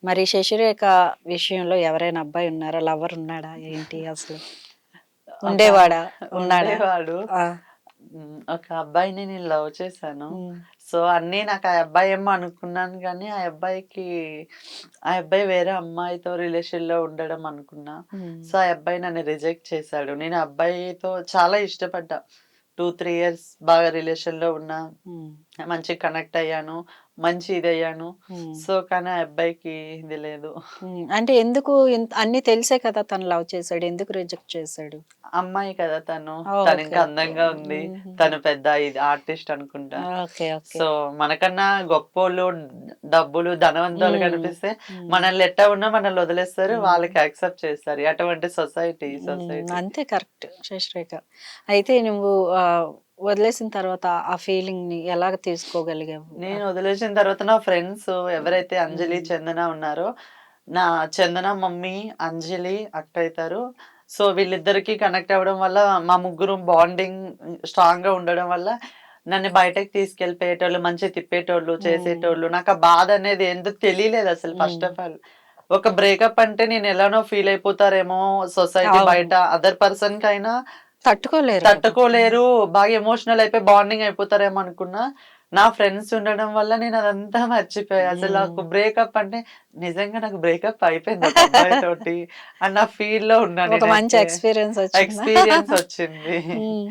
మరి శశిరేఖ విషయంలో ఎవరైనా అబ్బాయి ఉన్నారా? లవర్ ఉన్నాడా? ఏంటి అసలు? ఉండేవాడా? ఉన్నాడా? ఉండేవాడు. ఆ! ఒక అబ్బాయిని నేను లవ్ చేశాను. హ్మ్. సో, అన్నీ నాకు ఆ అబ్బాయేమో అనుకున్నాను గానీ, ఆ అబ్బాయి వేరే అమ్మాయితో రిలేషన్‌లో ఉండడం అనుకున్నా. హ్మ్. సో, ఆ అబ్బాయి నన్ను రిజెక్ట్ చేశాడు. నేను ఆ అబ్బాయితో చాలా ఇష్టపడ్డా. 2, 3 ఇయర్స్ బాగా రిలేషన్‌లో ఉన్నా. హ్మ్. మంచిగా కనెక్ట్ అయ్యాను. మంచి ఇదయ్యాను. హ్మ్. సో, కానీ ఆ అబ్బాయికి ఇది లేదు. హ్మ్. అంటే ఎందుకు అన్నీ తెలిసే కదా తను లవ్ చేసాడు. ఎందుకు రిజెక్ట్ చేసాడు? అమ్మాయి కదా తను. ఓకే. తనింకా ఓకే. అందంగా ఉంది. హుహుహు. తను పెద్ద ఇది ఆర్టిస్ట్ అనుకుంటా. ఓకే. ఓకే. సో, మనకన్నా గొప్పోళ్ళు, డబ్బులు, ధనవంతులు హ్మ్. కనిపిస్తే హ్మ్. మనల్ని ఎట్టా ఉన్నా మనల్ని వదిలేస్తారు. హ్మ్. వాళ్ళకి యాక్సెప్ట్ చేస్తారు. అటువంటి హ్మ్. సొసైటీ. అంతే కరెక్ట్ శశిరేఖ. అయితే నువ్వు వదిలేసిన తర్వాత ఆ ఫీలింగ్‌ని ఎలాగ తీసుకోగలిగావు? నేను వదిలేసిన తర్వాత నా ఫ్రెండ్స్ ఎవరైతే అంజలి, హ్మ్. చందన ఉన్నారో, నా చందన మమ్మీ, అంజలి అక్క అయితారు. సో, వీళ్ళిద్దరికీ కనెక్ట్ అవ్వడం వల్ల మా ముగ్గురం బాండింగ్ స్ట్రాంగ్‌గా ఉండడం వల్ల నన్ను బయటకి తీసుకెళ్ళిపోయేటోళ్ళు, మంచిగా తిప్పేటోళ్ళు, హ్మ్. చేసేటోళ్ళు. నాకు ఆ బాధ అనేది ఎందుకు తెలియలేదసలు ఫస్ట్ హ్మ్. Of all. ఒక బ్రేకప్ అంటే నేను ఎలానో ఫీల్ అయిపోతారేమో సొసైటీ అవును. బయట అదర్ పర్సన్‌కైనా తట్టుకోలేరు కదా! తట్టుకోలేరు. బాగా ఎమోషనల్ అయిపోయి బాండింగ్ అయిపోతారేమో అనుకున్నా. నా ఫ్రెండ్స్ ఉండడం వల్ల నేను అదంతా మర్చిపోయా. అసలు హ్మ్. నాకు బ్రేకప్ అంటే నిజంగా నాకు బ్రేకప్ అయిపోయింది ఒక అబ్బాయితోటి అన్న ఫీల్‌లో ఉన్నా ఒక మంచి నేనైతే. ఎక్స్‌పీరియన్స్ వచ్చిందా? ఎక్స్‌పీరియన్స్ వచ్చింది. హ్మ్.